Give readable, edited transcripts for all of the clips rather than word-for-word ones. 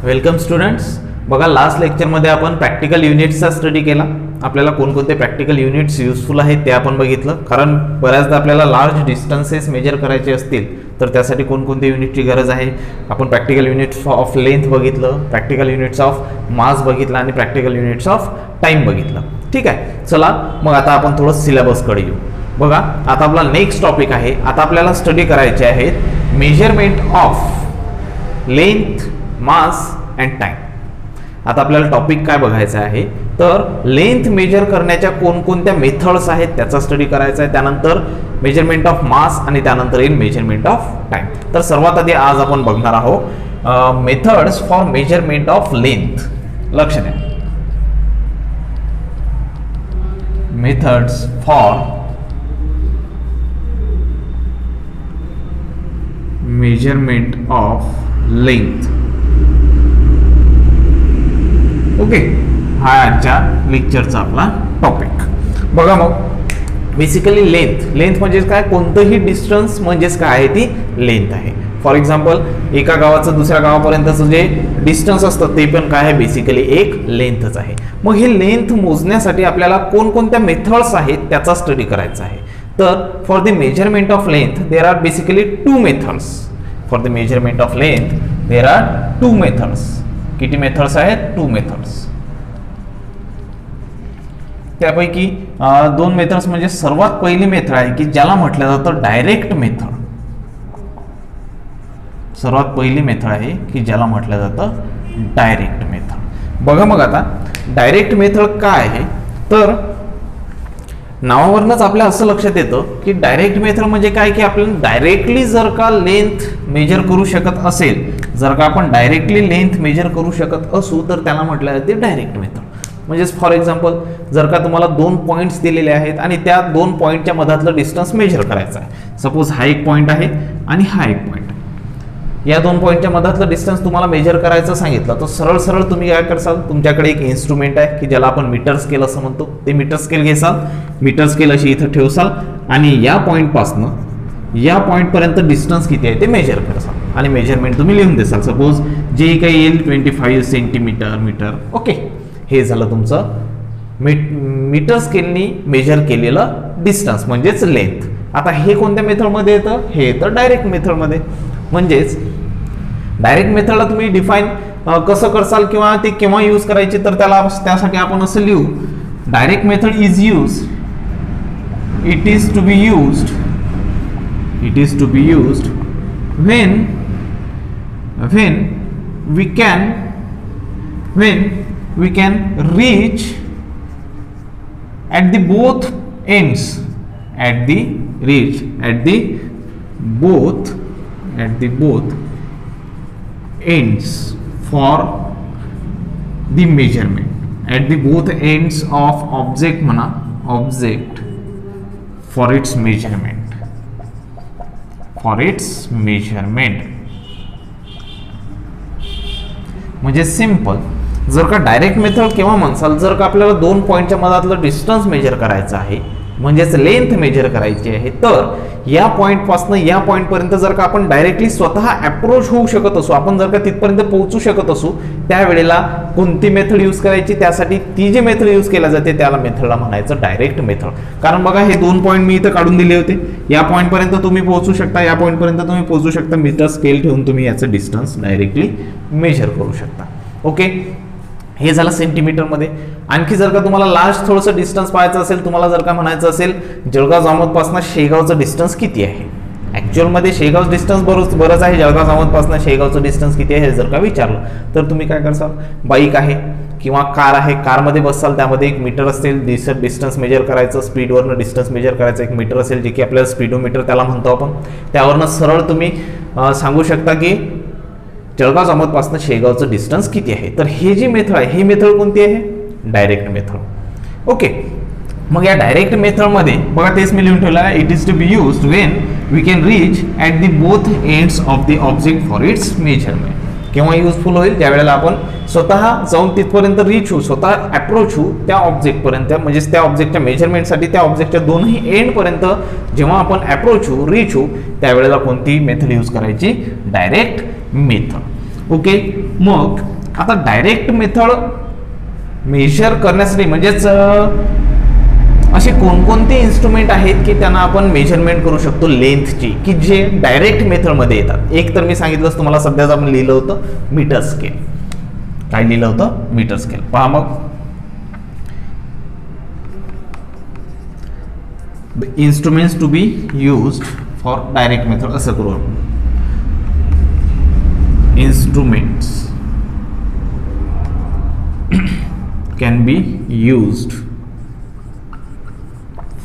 Welcome students. बघा, last लेक्चरमध्ये आपण प्रॅक्टिकल युनिट्सचा स्टडी केला. आपल्याला कोणकोणते प्रॅक्टिकल युनिट्स युजफुल आहेत ते आपण बघितलं. कारण बऱ्याचदा आपल्याला लार्ज डिस्टन्सेस मेजर करायचे असतील तर त्यासाठी कोणकोणते युनिटची गरज आहे. आपण प्रॅक्टिकल युनिट्स ऑफ लेंथ बघितलं, प्रॅक्टिकल युनिट्स ऑफ मास बघितलं आणि प्रॅक्टिकल युनिट्स ऑफ टाइम बघितलं. ठीक आहे, चला मग आता आपण थोडं सिलेबसकडे येऊ. बघा, आता आपला नेक्स्ट टॉपिक आहे. आता आपल्याला स्टडी करायचे आहेत measurement of length, mass and time. आता आपल्याला टॉपिक काय बघायचा आहे तर लेंथ मेजर करण्याच्या कोणकोणत्या मेथड्स आहेत त्याचा स्टडी करायचा आहे. त्यानंतर मेजरमेंट ऑफ मास आणि त्यानंतर येईल मेजरमेंट ऑफ टाइम. तर सर्वात आधी आज आपण बघणार आहोत methods for measurement of length. लक्ष द्या, methods for measurement of length. Okay, हा आजच्या लेक्चरचा आपला टॉपिक. बघा, मग बेसिकली लेंथ म्हणजे काय, कोणतंही डिस्टन्स म्हणजेच काय आहे ती लेंथ आहे. फॉर एक्झाम्पल, एका गावाचं दुसऱ्या गावापर्यंतचं जे डिस्टन्स असतं ते पण काय आहे, बेसिकली एक लेंथच आहे. मग हे लेंथ मोजण्यासाठी आपल्याला कोणकोणत्या मेथड्स आहेत त्याचा स्टडी करायचा आहे. तर for the measurement of length there are basically two methods. For the measurement of length there are two methods. किती मेथड्स आहेत? Two methods. त्यापैकी दोन मेथड्स म्हणजे सर्वात पहिली मेथड आहे की ज्याला म्हटलं जातं डायरेक्ट मेथड. सर्वात पहिली मेथड आहे की ज्याला म्हटलं जातं डायरेक्ट मेथड. बघा, मग आता डायरेक्ट मेथड काय आहे तर नावावरूनच आपल्या असं लक्षात येतं की डायरेक्ट मेथड म्हणजे काय की आपल्याला डायरेक्टली जर का लेंथ मेजर करू शकत असेल, जर का आपण डायरेक्टली लेंथ मेजर करू शकत असू तर त्याला म्हटलं जाते डायरेक्ट मेथड. म्हणजेच फॉर एक्झाम्पल, जर का तुम्हाला दोन पॉईंट्स दिलेले आहेत आणि त्या दोन पॉईंटच्या मधातलं डिस्टन्स मेजर करायचं आहे. सपोज हा एक पॉईंट आहे आणि हा एक पॉईंट. या दोन पॉईंटच्या मधातलं डिस्टन्स तुम्हाला मेजर करायचं सांगितलं तर सरळ सरळ तुम्ही काय करसाल, तुमच्याकडे एक इन्स्ट्रुमेंट आहे की ज्याला आपण मीटर स्केल असं म्हणतो. ते मीटर स्केल घेसाल, मीटर स्केल अशी इथं ठेवसाल आणि या पॉईंटपासनं या पॉईंटपर्यंत डिस्टन्स किती आहे ते मेजर करसाल आणि मेजरमेंट तुम्ही लिहून देसाल. सपोज जे काही येईल 25 सेंटीमीटर मीटर. ओके, हे झालं तुमचं मीटर स्केलनी मेजर केलेलं डिस्टन्स म्हणजेच लेंथ. आता हे कोणत्या मेथडमध्ये येतं? हे येतं डायरेक्ट मेथडमध्ये. म्हणजेच डायरेक्ट मेथडला तुम्ही डिफाईन कसं करसाल किंवा ते केव्हा यूज करायचे तर त्यासाठी आपण असं लिहू, direct method is use, it is to be used when we can reach at the both ends, at the both ends for the measurement, at the both ends of object म्हणा, object for its measurement, म्हणजे simple. जर का direct method केव्हा म्हणसाल, जर का आपल्याला दोन पॉईंटच्या मधातलं डिस्टन्स मेजर करायचं आहे म्हणजेच लेंथ मेजर करायची आहे तर या पॉईंटपासून या पॉईंटपर्यंत जर का आपण डायरेक्टली स्वतः अप्रोच होऊ शकत असू, आपण जर का तिथपर्यंत पोहोचू शकत असू, त्यावेळेला कोणती मेथड यूज करायची, त्यासाठी ती जी मेथड यूज केली जाते त्याला मेथडला म्हणायचं डायरेक्ट मेथड. कारण बघा, हे दोन पॉईंट मी इथं काढून दिले होते. या पॉईंटपर्यंत तुम्ही पोहोचू शकता, या पॉईंटपर्यंत तुम्ही पोहोचू शकता. मीटर स्केल ठेवून तुम्ही याचं डिस्टन्स डायरेक्टली मेजर करू शकता. ओके, हे झालं सेंटीमीटरमध्ये. आणखी जर का तुम्हाला लास्ट थोडंसं डिस्टन्स पाहायचं असेल, तुम्हाला जर का म्हणायचं असेल जळगाव जामोदपासून शेगावचं डिस्टन्स किती आहे, ॲक्च्युअलमध्ये शेगाव डिस्टन्स बरंच आहे, जळगाव जामोदपासून शेगावचं डिस्टन्स किती आहे हे जर का विचारलं तर तुम्ही काय करसाल, बाईक आहे किंवा कार आहे, कारमध्ये बसाल, त्यामध्ये एक मीटर असेल, डिस्टन्स मेजर करायचं, स्पीडवरनं डिस्टन्स मेजर करायचं, एक मीटर असेल जे की आपल्याला स्पीडोमीटर त्याला म्हणतो आपण. त्यावरनं सरळ तुम्ही सांगू शकता की जळगाव जामोदपासून शेगावचं डिस्टन्स किती आहे. तर हे जी मेथड आहे, ही मेथड कोणती आहे? Direct method. ओके, मग या डायरेक्ट मेथडमध्ये बघा, तेच मी लिहून ठेवलं आहे, it is to be used when we can reach at the both ends of the object for its measurement. केव्हा युजफुल होईल? ज्यावेळेला आपण स्वतः जाऊन तिथपर्यंत रीच होऊ, स्वतः अप्रोच होऊ त्या ऑब्जेक्टपर्यंत, म्हणजेच त्या ऑब्जेक्टच्या मेजरमेंटसाठी त्या ऑब्जेक्टच्या दोन्ही एंडपर्यंत जेव्हा आपण अप्रोच होऊ, रीच होऊ, त्यावेळेला कोणती मेथड यूज करायची? Direct method. ओके, मग आता डायरेक्ट मेथड मेजर करण्यासाठी म्हणजेच असे कोणकोणते इन्स्ट्रुमेंट आहेत की त्यांना आपण मेजरमेंट करू शकतो लेंथची, की जे डायरेक्ट मेथडमध्ये येतात. एक तर मी सांगितलंच तुम्हाला, सध्याच आपण लिहिलं होतं मीटर स्केल. काय लिहिलं होतं? Metre scale. पहा मग, instruments to be used for direct method असं करू आपण. Instruments can be used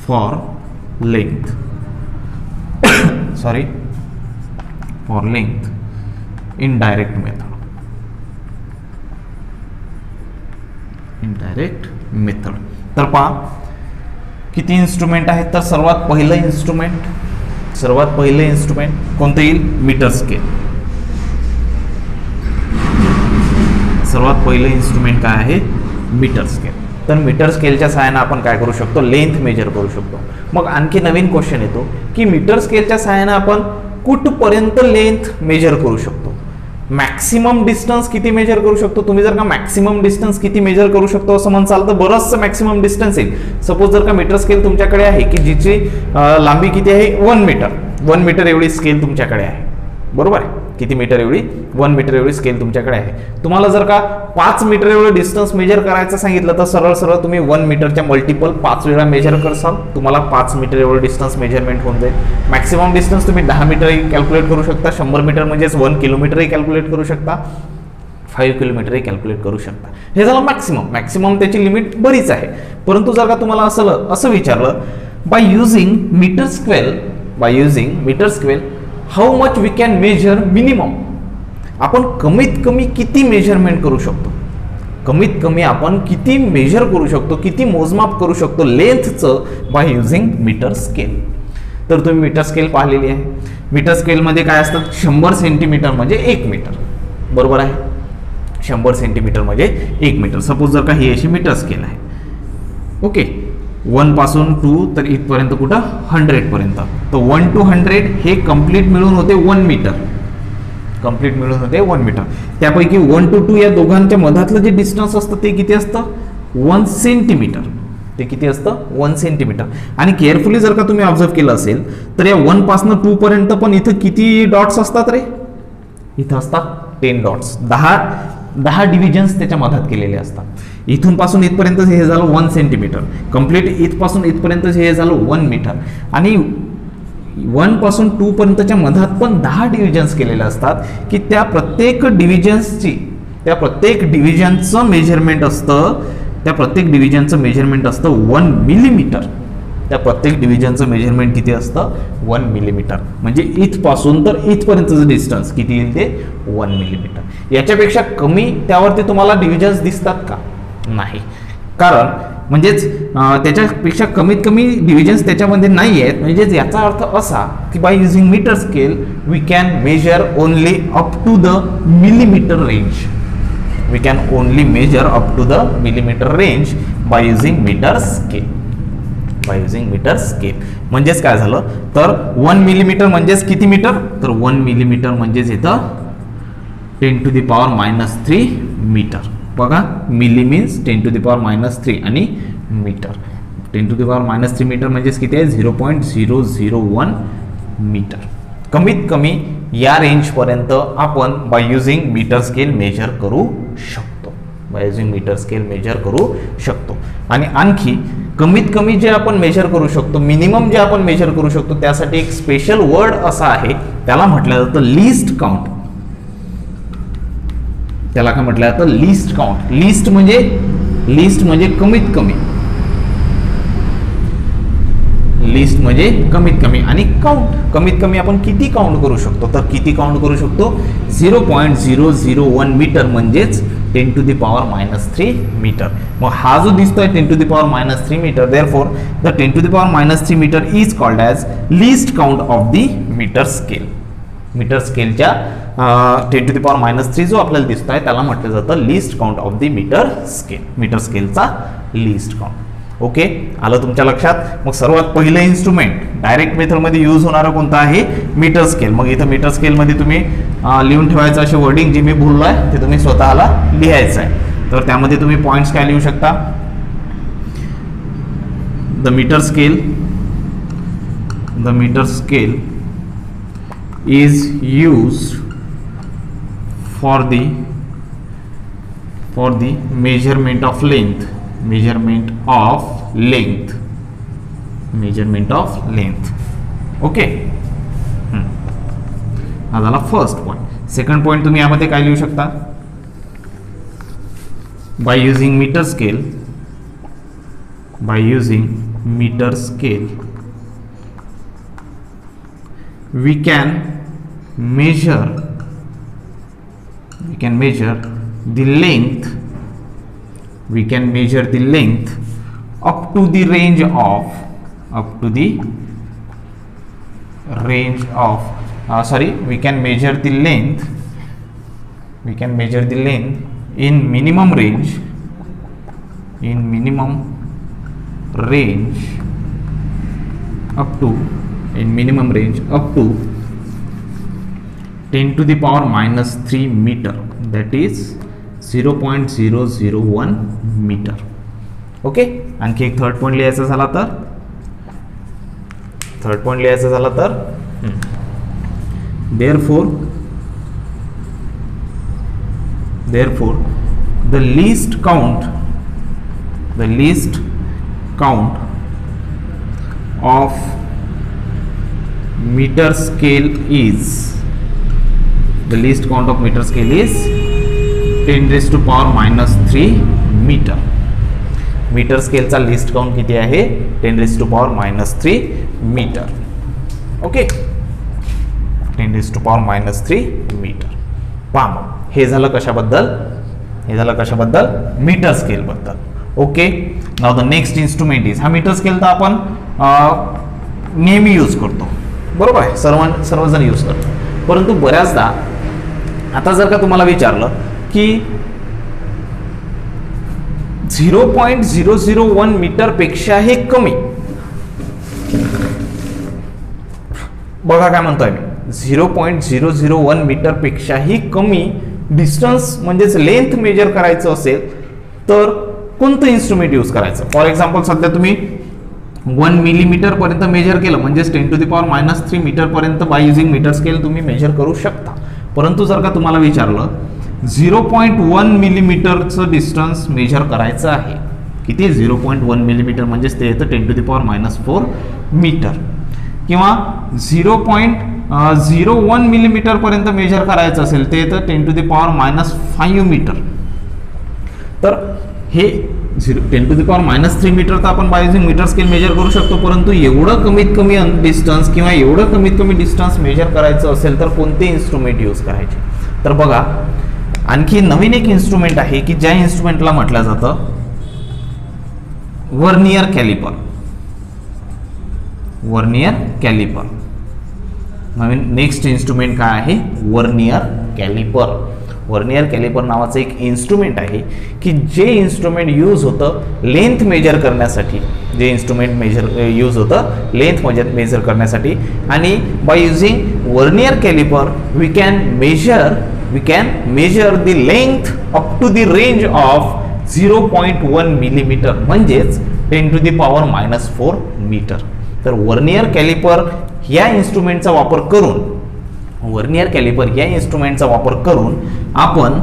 for length sorry for length in direct method. तर पहा किती इन्स्ट्रुमेंट आहेत. तर सर्वात पहिलं इन्स्ट्रुमेंट कोणतं येईल? Metre scale. सर्वात पहिलं इन्स्ट्रुमेंट काय आहे? Metre scale. तर मीटर स्केलच्या सहाय्याने आपण काय करू शकतो? लेंथ मेजर करू शकतो. मग आणखी नवीन क्वेश्चन येतो की मीटर स्केलच्या सहाय्याने आपण कुठपर्यंत लेंथ मेजर करू शकतो? मॅक्सिमम डिस्टन्स किती मेजर करू शकतो? तुम्ही जर का मॅक्सिमम डिस्टन्स किती मेजर करू शकतो असं म्हणसाल तर बरंचसं मॅक्सिमम डिस्टन्स येईल. सपोज जर का मीटर स्केल तुमच्याकडे आहे की जिची लांबी किती आहे? 1 मीटर एवढी स्केल तुमच्याकडे आहे, बरोबर आहे. किती मीटर एवढी? 1 मीटर एवढी स्केल तुमच्याकडे आहे. तुम्हाला जर का 5 मीटर एवढं डिस्टन्स मेजर करायचं सांगितलं तर सरळ तुम्ही 1 मीटरच्या मल्टिपल 5 वेळा मेजर करसाल, तुम्हाला 5 मीटर एवढं डिस्टन्स मेजरमेंट होऊन जाईल. मॅक्सिमम डिस्टन्स तुम्ही 10 मीटरही कॅल्क्युलेट करू शकता, 100 मीटर म्हणजेच 1 किलोमीटरही कॅल्क्युलेट करू शकता, 5 किलोमीटरही कॅल्क्युलेट करू शकता. हे झालं मॅक्सिमम त्याची लिमिट बरीच आहे. परंतु जर का तुम्हाला असं विचारलं by using metre square how much we can measure minimum, आपण कमीत कमी किती मेजरमेंट करू शकतो? कमीत कमी आपण किती मेजर करू शकतो, किती मोजमाप करू शकतो लेंथचं बाय युझिंग मीटर स्केल? तर तुम्ही मीटर स्केल पाहिलेली आहे. मीटर स्केलमध्ये काय असतात? 100 सेंटीमीटर म्हणजे 1 मीटर, बरोबर आहे. 100 सेंटीमीटर म्हणजे 1 मीटर. सपोज जर का ही अशी मीटर स्केल आहे, ओके, 1 पासून 2 तर इथपर्यंत कुठं? 100 पर्यंत. तर 1 to 100 हे कंप्लीट मिळून होते 1 मीटर. त्यापैकी 1 to 2 या दोघांच्या मधातलं जे डिस्टन्स असतं ते किती असतं? 1 सेंटीमीटर. ते किती असतं? 1 सेंटीमीटर. आणि केअरफुली जर का तुम्ही ऑब्झर्व केलं असेल तर या 1 पासून 2 पर्यंत पण इथं किती डॉट्स असतात रे? इथं असतात 10 डॉट्स. 10 डिव्हिजन्स त्याच्या मधात केलेले असतात. इथून पासून इथपर्यंत हे झालं 1 सेंटीमीटर. कंप्लीट इथपासून इथपर्यंत हे झालं 1 मीटर. आणि 1 पासून 2 पर्यंतच्या मधात पण 10 डिव्हिजन्स केलेले असतात की त्या प्रत्येक डिव्हिजनचं मेजरमेंट असतं, 1 मिलीमीटर. त्या प्रत्येक डिव्हिजनचं मेजरमेंट किती असतं? 1 मिलीमीटर. म्हणजे इथपासून तर इथपर्यंतचं डिस्टन्स किती येईल ते? 1 मिलीमीटर. याच्यापेक्षा कमी त्यावरती तुम्हाला डिव्हिजन्स दिसतात का? नाही. कारण म्हणजेच त्याच्यापेक्षा कमीत कमी डिव्हिजन्स त्याच्यामध्ये नाही आहेत. म्हणजेच याचा अर्थ असा की by using metre scale we can measure only up to the millimetre range. By using metre scale. म्हणजेच काय झालं तर 1 मिलीमीटर म्हणजेच किती मीटर? तर 1 मिलीमीटर म्हणजेच इथं 10⁻³ मीटर. बघा, मिली मीन्स 10⁻³ आणि मीटर 10⁻³ मीटर म्हणजेच किती आहे? 0.001 मीटर. कमीत कमी या रेंज पर्यंत आपण by using metre scale measure करू शकतो. आणि आणखी कमीत कमी जे आपण मेजर करू शकतो, मिनिमम जे आपण मेजर करू शकतो, त्यासाठी एक स्पेशल वर्ड असा आहे, त्याला म्हटलं जातं लीस्ट काउंट. त्याला काय म्हटलं जातं? Least count. लिस्ट म्हणजे कमीत कमी. लिस्ट म्हणजे कमीत कमी. आणि काउंट, कमीत कमी आपण किती काउंट करू शकतो? तर किती काउंट करू शकतो? 0.001 मीटर म्हणजेच 10⁻³ मीटर. मग हा जो दिसतोय 10⁻³ meter, therefore the 10⁻³ meter is called as least count of the metre scale. Meter स्केलच्या 10⁻³ जो आपल्याला दिसतोय त्याला म्हटलं जातं least count of the meter स्केलचा लीस्ट काउंट. ओके, आलं तुमच्या लक्षात? मग सर्वात पहिलं इन्स्ट्रुमेंट डायरेक्ट मेथडमध्ये यूज होणारं कोणतं आहे? Metre scale. मग इथं मीटर स्केलमध्ये तुम्ही लिहून ठेवायचं, असे वर्डिंग जे मी बोललो आहे ते तुम्ही स्वतःला लिहायचं आहे. तर त्यामध्ये तुम्ही पॉइंट्स काय लिहू शकता, the metre scale is used for the measurement of length. Okay, हा झाला फर्स्ट पॉइंट. सेकंड पॉइंट तुम्ही यामध्ये काय लिहू शकता, by using metre scale we can measure the length up to the range of we can measure the length in minimum range up to 10 to the power minus 3 meter, that is 0.001 meter. Okay, आणखी एक third point लिहायचा झाला तर therefore the least count of meter scale is 10 raised to power minus 3 meter. Meter स्केलचा least count किती आहे, 10 raised to power minus 3 meter. Okay, 10 raised to power minus 3 meter. पहा, हे झालं कशाबद्दल, मीटर स्केल बद्दल. Okay, now the next instrument is, हा meter scale तर आपण नेहमी यूज करतो, बरोबर आहे, सर्वजण यूज करतो. परंतु बऱ्याचदा आता जर का तुम्हाला विचारलं की 0.001 मीटर पेक्षाही कमी, बघा काय म्हणतोय मी, 0.001 मीटर पेक्षाही कमी डिस्टन्स म्हणजेच लेंथ मेजर करायचं असेल तर कोणतं इन्स्ट्रुमेंट यूज करायचं. फॉर एक्झाम्पल सध्या तुम्ही 1 मिलीमीटर पर्यंत मेजर केलं म्हणजेच 10 to the power minus 3 metre पर्यंत बाय युजिंग मीटर स्केल तुम्ही मेजर करू शकता. परंतु जर का तुम्हाला विचारलं 0.1 मिलीमीटरचं डिस्टन्स मेजर करायचं आहे, किती, 0.1 मिलीमीटर म्हणजेच ते येतं 10 to the power minus 4 metre, किंवा 0.01 मिलीमीटर पर्यंत मेजर करायचं असेल ते येतं 10 to the power minus 5 metre. तर हे 10 to the power minus 3 metre तर आपण by using metre scale measure करू शकतो. परंतु एवढं कमीत कमी डिस्टन्स किंवा एवढं कमीत कमी डिस्टन्स मेजर करायचं असेल तर कोणते इन्स्ट्रुमेंट यूज करायचे. तर बघा, आणखी नवीन एक इन्स्ट्रुमेंट आहे की ज्या इन्स्ट्रुमेंटला म्हटलं जातं वर्नियर कॅलिपर. नवीन नेक्स्ट इन्स्ट्रुमेंट काय आहे, वर्नियर कॅलिपर नावाचं एक इन्स्ट्रुमेंट आहे की जे इन्स्ट्रुमेंट यूज होतं लेंथ मेजर करण्यासाठी, मेजर करण्यासाठी. आणि by using vernier caliper we can measure the length up to the range of 0.1 millimetre म्हणजेच 10 to the power minus 4 metre. तर वर्नियर कॅलिपर या इन्स्ट्रुमेंटचा वापर करून आपण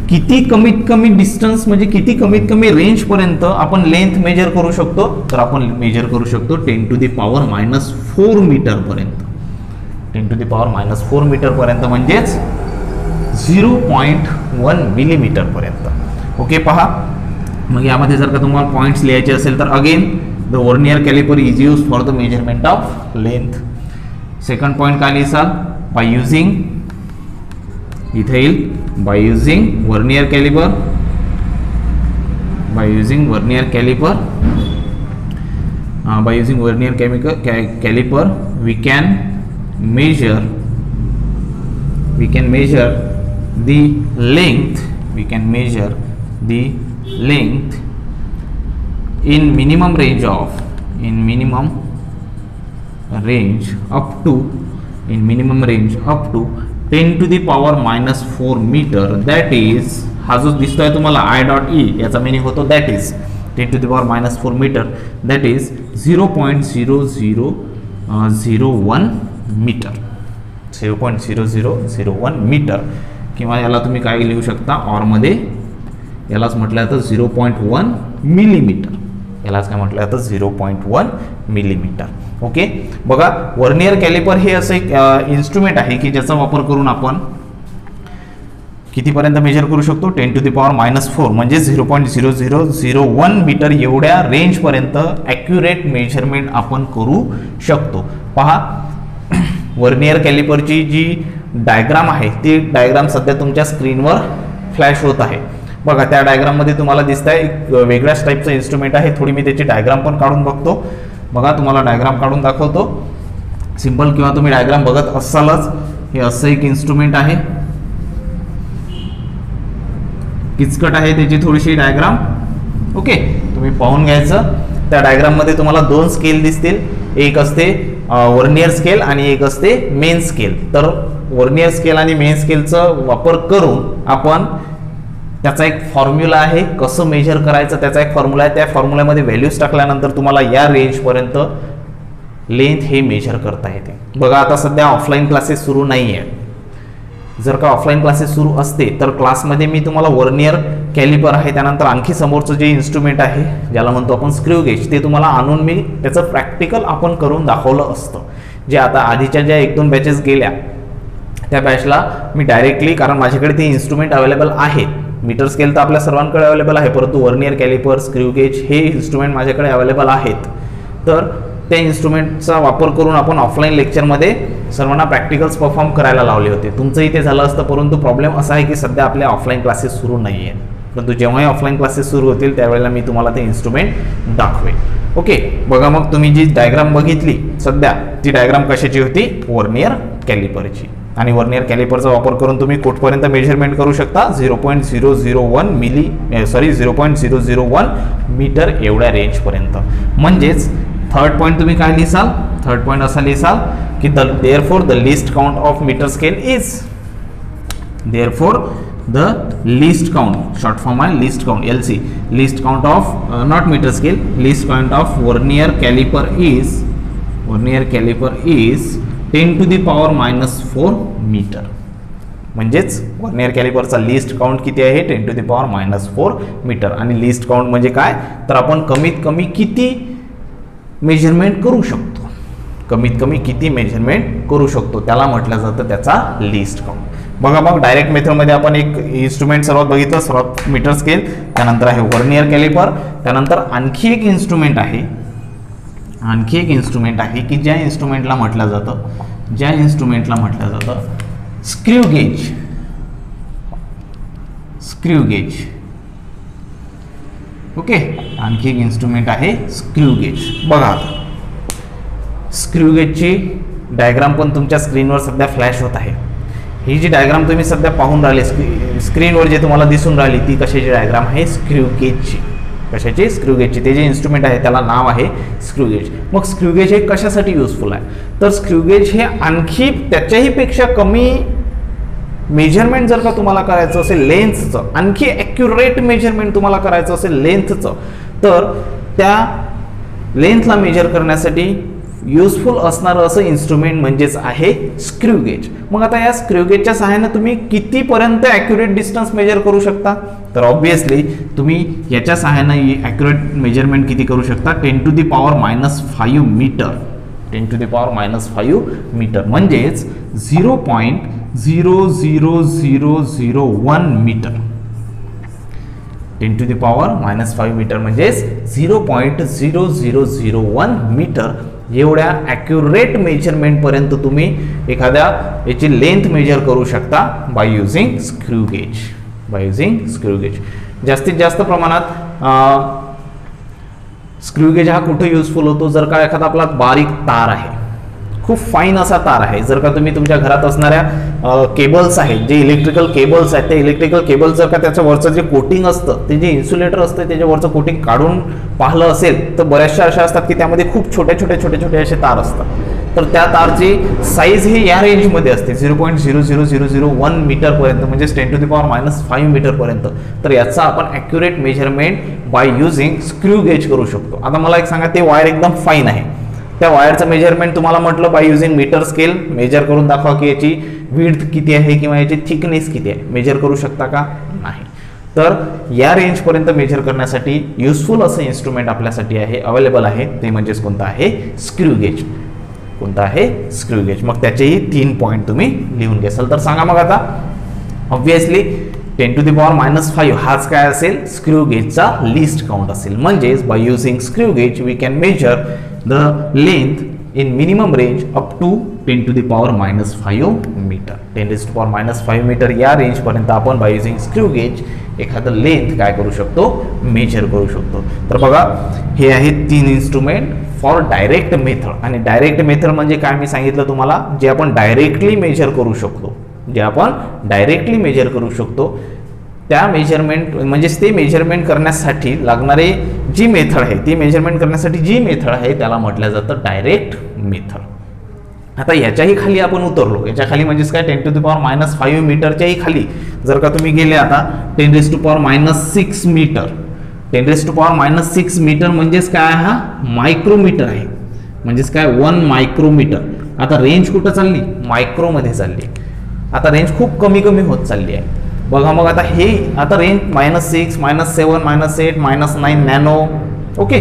किती कमीत कमी डिस्टन्स म्हणजे किती कमीत कमी रेंज पर्यंत आपण लेंथ मेजर करू शकतो. तर आपण मेजर करू शकतो 10 to the power minus 4 metre पर्यंत. 10 to the power minus 4 metre पर्यंत म्हणजेच 0.1 मिलीमीटर पर्यंत. ओके, पहा, मग यामध्ये जर का तुम्हाला पॉइंट्स लिहायचे असेल तर again the vernier caliper is use for the measurement of length. Second point काय लिहिसाल, बाय युजिंग, इथे येईल bye using vernier calliper we can measure the length in minimum range up to 10⁻⁴ metre, that is, हा जो दिसतोय तुम्हाला I.E याचा meaning होतो that is 10⁻⁴ metre, that is 0.0001 metre, 0.0001 metre, किंवा याला तुम्ही काय लिहू शकता ऑरमध्ये, यालाच म्हटलं तर 0.1 मिलीमीटर, यालाच काय म्हटलं तर 0.1 मिलीमीटर. ओके, बघा वर्नियर कॅलिपर हे असं एक इन्स्ट्रुमेंट आहे की ज्याचा वापर करून आपण कितीपर्यंत मेजर करू शकतो, 10⁻⁴ म्हणजे 0.0001 मीटर एवढ्या रेंजपर्यंत ॲक्युरेट मेजरमेंट आपण करू शकतो. पहा, वर्नियर कॅलिपरची जी डायग्राम आहे ती डायग्राम सध्या तुमच्या स्क्रीनवर फ्लॅश होत आहे. बघा, त्या डायग्राममध्ये तुम्हाला दिसत आहे एक वेगळ्याच टाईपचं इन्स्ट्रुमेंट आहे. थोडी मी त्याची डायग्राम पण काढून बघतो. बघा, तुम्हाला डायग्राम काढून दाखवतो सिंपल, किंवा तुम्ही डायग्राम बघत असालच. हे असं एक इन्स्ट्रुमेंट आहे, किचकट आहे त्याची थोडीशी डायग्राम. ओके, तुम्ही पाहून घ्यायचं. त्या डायग्राममध्ये तुम्हाला दोन स्केल दिसतील, एक असते वर्नियर स्केल आणि एक असते मेन स्केल. तर वर्नियर स्केल आणि मेन स्केलचा वापर करून आपण त्याचा एक फॉर्म्युला आहे, कसं मेजर करायचं त्याचा एक फॉर्म्युला आहे. त्या फॉर्म्युल्यामध्ये व्हॅल्यूज टाकल्यानंतर तुम्हाला या रेंजपर्यंत लेंथ हे मेजर करता येते. बघा, आता सध्या ऑफलाईन क्लासेस सुरू नाही आहे. जर का ऑफलाईन क्लासेस सुरू असते तर क्लासमध्ये मी तुम्हाला वर्नियर कॅलिपर आहे, त्यानंतर आणखी समोरचं जे इन्स्ट्रुमेंट आहे ज्याला म्हणतो आपण स्क्रू गेज, ते तुम्हाला आणून मी त्याचं प्रॅक्टिकल आपण करून दाखवलं असतं. जे आता आधीच्या ज्या 1-2 बॅचेस गेल्या त्या बॅचला मी डायरेक्टली, कारण माझ्याकडे ते इन्स्ट्रुमेंट अवेलेबल आहेत. मीटर स्केल तर आपल्या सर्वांकडे अवेलेबल आहे, परंतु वर्नियर कॅलिपर, स्क्रू गेज हे इन्स्ट्रुमेंट माझ्याकडे अवेलेबल आहेत. तर त्या इन्स्ट्रुमेंटचा वापर करून आपण ऑफलाईन लेक्चरमध्ये सर्वांना प्रॅक्टिकल्स परफॉर्म करायला लावले होते. तुमचंही ते झालं असतं, परंतु प्रॉब्लेम असा आहे की सध्या आपल्या ऑफलाईन क्लासेस सुरू नाही आहेत. परंतु जेव्हाही ऑफलाईन क्लासेस सुरू होतील त्यावेळेला मी तुम्हाला ते इन्स्ट्रुमेंट दाखवेन. ओके, बघा, मग तुम्ही जी डायग्राम बघितली सध्या, ती डायग्राम कशाची होती, वर्नियर कॅलिपरची. आणि वर्नियर कॅलिपरचा वापर करून तुम्ही कुठपर्यंत मेजरमेंट करू शकता, 0.001 मीटर एवढ्या रेंजपर्यंत. म्हणजेच थर्ड पॉईंट तुम्ही काय लिहिसाल, थर्ड पॉईंट असा लिहिसाल की therefore the least count of meter scale is, therefore the least count, short form आहे least count, LC, least count of not meter scale, least count of vernier caliper is 10⁻⁴ meter. म्हणजेच vernier कॅलिपरचा least count किती आहे, 10⁻⁴ metre. आणि list count म्हणजे काय, तर आपण कमीत कमी किती मेजरमेंट करू शकतो, कमीत कमी किती मेजरमेंट करू शकतो त्याला म्हटलं जातं त्याचा लिस्ट काउंट. बघा, मग डायरेक्ट मेथडमध्ये आपण एक इन्स्ट्रुमेंट सर्वात बघितलं, सर्वात मीटर स्केल, त्यानंतर आहे वर्नियर कॅलिपर, त्यानंतर आणखी एक इन्स्ट्रुमेंट आहे की ज्या इन्स्ट्रुमेंटला म्हटलं जातं स्क्रू गेज. ओके, आणखी एक इन्स्ट्रुमेंट आहे स्क्रू गेज. बघा, स्क्रू गेजची डायग्राम पण तुमच्या स्क्रीनवर सध्या फ्लॅश होत आहे. ही जी डायग्राम तुम्ही सध्या पाहून राहिले स्क्रीनवर जे तुम्हाला दिसून राहिली ती कशाची डायग्राम आहे, स्क्रू गेजची. कशाची, स्क्रू गेजची. ते जे इन्स्ट्रुमेंट आहे त्याला नाव आहे स्क्रू गेज. मग स्क्रू गेज हे कशासाठी युजफुल आहे, तर स्क्रू गेज हे आणखी त्याच्याही पेक्षा कमी मेजरमेंट जर का तुम्हाला करायचं असेल लेंथचं, आणखी ॲक्युरेट मेजरमेंट तुम्हाला करायचं असेल लेंथचं, तर त्या लेंथला मेजर करण्यासाठी युजफुल असणारं असं इन्स्ट्रुमेंट म्हणजेच आहे स्क्रू गेज. मग आता या स्क्रू गेजच्या सहाय्याने तुम्ही कितीपर्यंत ॲक्युरेट डिस्टन्स मेजर करू शकता, तर ऑब्व्हियसली तुम्ही याच्या सहाय्याने ॲक्युरेट मेजरमेंट किती करू शकता, 10⁻⁵ मीटर, 10⁻⁵ मीटर, म्हणजेच 0.00001 मीटर. 10⁻⁵ मीटर म्हणजेच 0.0001 मीटर एवढ्या ॲक्युरेट मेजरमेंट पर्यंत तुम्ही एखाद्या याची लेंथ मेजर करू शकता बाय युझिंग स्क्रू गेज. जास्तीत जास्त प्रमाणात स्क्रू गेज हा कुठे युजफुल होतो, जर का एखादा आपला बारीक तार आहे, खूप फाईन असा तार आहे, जर का तुम्ही तुमच्या घरात असणाऱ्या केबल्स आहेत, जे इलेक्ट्रिकल केबल्स आहेत, ते इलेक्ट्रिकल केबल्स जर का त्याच्यावरचं जे कोटिंग असतं, ते जे इन्सुलेटर असतं त्याच्यावरचं कोटिंग काढून पाहिलं असेल तर बऱ्याचशा अशा असतात की त्यामध्ये खूप छोटे असे तार असतात. तर त्या तारची साईज ही या रेंजमध्ये असते 0.00001 मीटरपर्यंत, म्हणजेच 10⁻⁵ मीटरपर्यंत. तर याचा आपण accurate measurement bye using screw gauge करू शकतो. आता मला एक सांगा, ते वायर एकदम फाईन आहे, त्या वायरचं मेजरमेंट तुम्हाला म्हटलं by using metre scale measure करून दाखवा की याची विड्थ किती आहे किंवा याची थिकनेस किती आहे, मेजर करू शकता का? नाही. तर या रेंजपर्यंत मेजर करण्यासाठी युजफुल असं इन्स्ट्रुमेंट आपल्यासाठी आहे, अवेलेबल आहे, ते म्हणजेच कोणतं आहे? Screw gauge. कोणतं आहे? Screw gauge. मग त्याचेही 3 पॉईंट तुम्ही लिहून घ्याल. तर सांगा मग आता, ऑब्व्हियसली 10⁻⁵ हाच काय असेल? स्क्रू गेजचा लिस्ट काउंट असेल. म्हणजेच by using screw gauge we can measure the length in minimum range up to 10⁻⁵ metre. 10⁻⁵ metre या रेंजपर्यंत आपण बाय युझिंग स्क्रू गेज एखादं लेंथ काय करू शकतो? मेजर करू शकतो. तर बघा, हे आहेत 3 इन्स्ट्रुमेंट फॉर डायरेक्ट मेथड. आणि डायरेक्ट मेथड म्हणजे काय मी सांगितलं तुम्हाला, जे आपण डायरेक्टली मेजर करू शकतो, जे आपण डायरेक्टली मेजर करू शकतो त्या मेजरमेंट, म्हणजेच ते मेजरमेंट करण्यासाठी लागणारे जी मेथड आहे, ती मेजरमेंट करण्यासाठी जी मेथड आहे त्याला म्हटलं जातं डायरेक्ट मेथड. आता याच्याही खाली आपण उतरलो, याच्या खाली म्हणजेच काय? 10⁻⁵ मीटरच्याही खाली जर का तुम्ही गेले आता 10⁻⁶ मीटर. 10⁻⁶ मीटर म्हणजेच काय? हा मायक्रोमीटर आहे, म्हणजेच काय? 1 मायक्रोमीटर. आता रेंज कुठं चालली? मायक्रोमध्ये चालली. आता रेंज खूप कमी कमी होत चालली आहे. बघा मग आता हे आता रेंज -6, -7, -8, -9 नॅनो. ओके,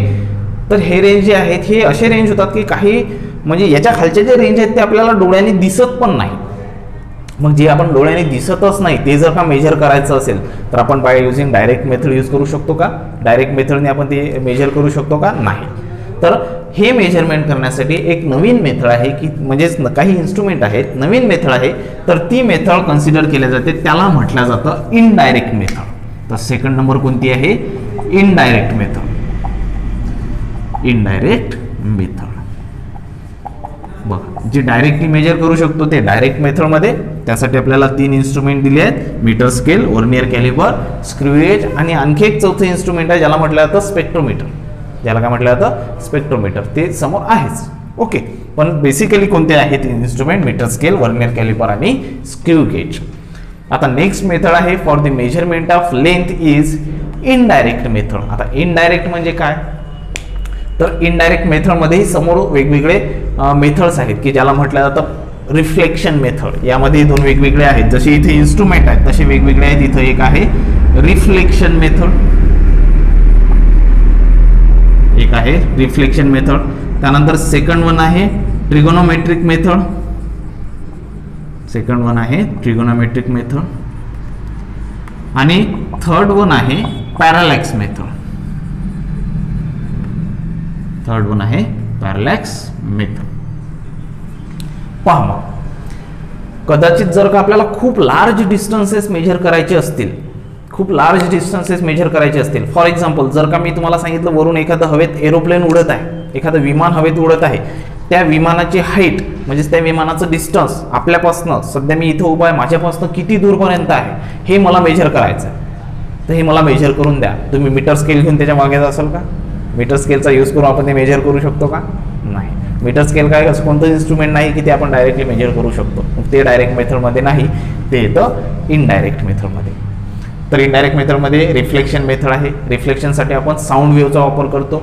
तर हे रेंज जे आहेत हे असे रेंज होतात की काही म्हणजे याच्या खालचे जे रेंज आहेत ते आपल्याला डोळ्याने दिसत पण नाही. मग जे आपण डोळ्याने दिसतच नाही ते जर का मेजर करायचं असेल तर आपण by using direct method use करू शकतो का? डायरेक्ट मेथडने आपण ते मेजर करू शकतो का? नाही. तर हे मेजरमेंट करण्यासाठी एक नवीन मेथड आहे की म्हणजेच काही इन्स्ट्रुमेंट आहेत, नवीन मेथड आहे, तर ती मेथड कन्सिडर केली जाते, त्याला म्हटलं जातं इनडायरेक्ट मेथड. तर सेकंड नंबर कोणती आहे? Indirect method. Indirect method. बघा, जे डायरेक्टली मेजर करू शकतो ते डायरेक्ट मेथडमध्ये, त्यासाठी आपल्याला 3 इन्स्ट्रुमेंट दिले आहेत, metre scale, vernier caliper, screw gauge आणि आणखी एक चौथं इन्स्ट्रुमेंट आहे ज्याला म्हटलं जातं स्पेक्ट्रोमीटर. ज्याला काय म्हटलं जातं? स्पेक्ट्रोमीटर. ते समोर आहेच. ओके, पण बेसिकली कोणते आहेत instrument? Metre scale, vernier caliper आणि स्क्रू गेज. आता नेक्स्ट मेथड आहे for the measurement of length is indirect method. आता इनडायरेक्ट म्हणजे काय? तर इनडायरेक्ट मेथडमध्येही समोर वेगवेगळे मेथड्स आहेत की ज्याला म्हटलं जातं रिफ्लेक्शन मेथड. यामध्ये 2 वेगवेगळे आहेत, जसे इथे इन्स्ट्रुमेंट आहेत तसे वेगवेगळे आहेत. इथं एक आहे रिफ्लेक्शन मेथड, एक आहे रिफ्लेक्शन मेथड. त्यानंतर सेकंड वन आहे ट्रिगोनोमेट्रिक मेथड. सेकंड वन आहे ट्रिगोनोमेट्रिक मेथड. आणि थर्ड वन आहे पॅरालॅक्स मेथड. थर्ड वन आहे पॅरालॅक्स मेथड. पहा मग, कदाचित जर का आपल्याला खूप लार्ज डिस्टन्सेस मेजर करायचे असतील, खूप लार्ज डिस्टन्सेस मेजर करायचे असतील, फॉर एक्झाम्पल जर का मी तुम्हाला सांगितलं वरून एखादं हवेत एरोप्लेन उडत आहे, एखादं विमान हवेत उडत आहे, त्या विमानाची हाईट म्हणजेच त्या विमानाचं डिस्टन्स आपल्यापासनं, सध्या मी इथं उभा आहे, माझ्यापासनं किती दूरपर्यंत आहे हे मला मेजर करायचं आहे. तर हे मला मेजर करून द्या. तुम्ही मीटर स्केल घेऊन त्याच्या मागे जासाल का? मीटर स्केलचा यूज करून आपण ते मेजर करू शकतो का? नाही. मीटर स्केल काय असं कोणतं इन्स्ट्रुमेंट नाही की ते आपण डायरेक्टली मेजर करू शकतो. ते डायरेक्ट मेथडमध्ये नाही, ते येतं इनडायरेक्ट मेथडमध्ये. तर इनडायरेक्ट मेथडमध्ये रिफ्लेक्शन मेथड आहे. रिफ्लेक्शनसाठी आपण साऊंड वेव्हचा वापर करतो.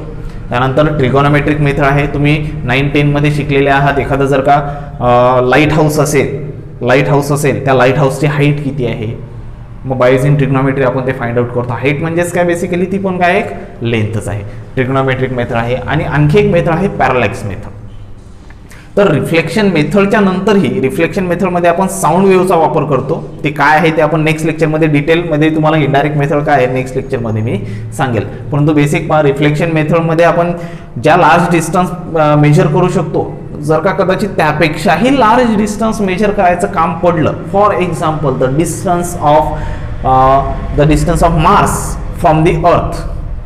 त्यानंतर ट्रिगोनोमेट्रिक मेथड आहे. तुम्ही 9-10 मध्ये शिकलेले आहात. एखादं जर का लाईट हाऊस असेल, त्या लाईट हाऊसची हाईट किती आहे, मग बाय युजिंग ट्रिग्नोमेट्री आपण ते फाइंड आउट करतो. हाईट म्हणजेच काय? बेसिकली ती पण काय? एक लेंथच आहे. ट्रिग्नोमेट्रिक मेथड आहे. आणि आणखी एक मेथड आहे पॅरालॅक्स मेथड. तर रिफ्लेक्शन मेथडच्या नंतरही रिफ्लेक्शन मेथडमध्ये आपण साऊंड वेव्हचा वापर करतो. ते काय आहे ते आपण नेक्स्ट लेक्चरमध्ये डिटेलमध्ये तुम्हाला इनडायरेक्ट मेथड काय आहे नेक्स्ट लेक्चरमध्ये मी सांगेल. परंतु बेसिक रिफ्लेक्शन मेथडमध्ये आपण ज्या लार्ज डिस्टन्स मेजर करू शकतो, जर का कदाचित त्यापेक्षाही लार्ज डिस्टन्स मेजर करायचं काम पडलं, for example the distance of Mars from the earth.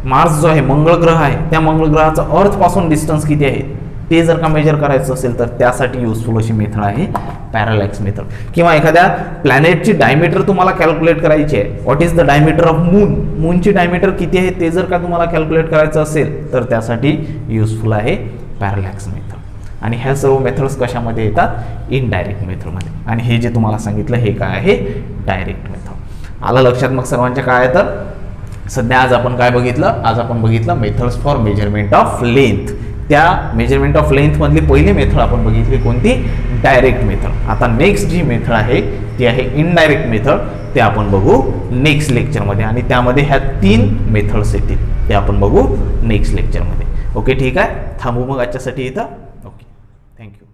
Mars जो आहे मंगळ ग्रह आहे, त्या मंगळ ग्रहाचं अर्थ पासून डिस्टन्स किती आहे ते जर का मेजर करायचं असेल तर त्यासाठी युजफुल अशी मेथड आहे पॅरालॅक्स मेथड. किंवा एखाद्या प्लॅनेटची डायमीटर तुम्हाला कॅल्क्युलेट करायची आहे, what is the diameter of moon, मूनची डायमीटर किती आहे ते जर का तुम्हाला कॅल्क्युलेट करायचं असेल तर त्यासाठी युजफुल आहे पॅरालॅक्स मेथड. आणि ह्या सर्व मेथड्स कशामध्ये येतात, इनडायरेक्ट मेथडमध्ये. आणि हे जे तुम्हाला सांगितलं हे काय आहे, डायरेक्ट मेथड. आलं लक्षात मग सर्वांच्या काय आहे. तर सध्या आज आपण काय बघितलं, आज आपण बघितलं methods for measurement of length. त्या मेजरमेंट ऑफ लेंथ मधली पहिली मेथड आपण बघितली कोणती, डायरेक्ट मेथड. आता नेक्स्ट जी मेथड आहे ती आहे इनडायरेक्ट मेथड. ते आपण बघू नेक्स्ट लेक्चरमध्ये आणि त्यामध्ये ह्या 3 मेथड्स येतील, ते आपण बघू नेक्स्ट लेक्चरमध्ये. ओके ठीक आहे, थांबू मग आजच्यासाठी इथं. Okay, thank you.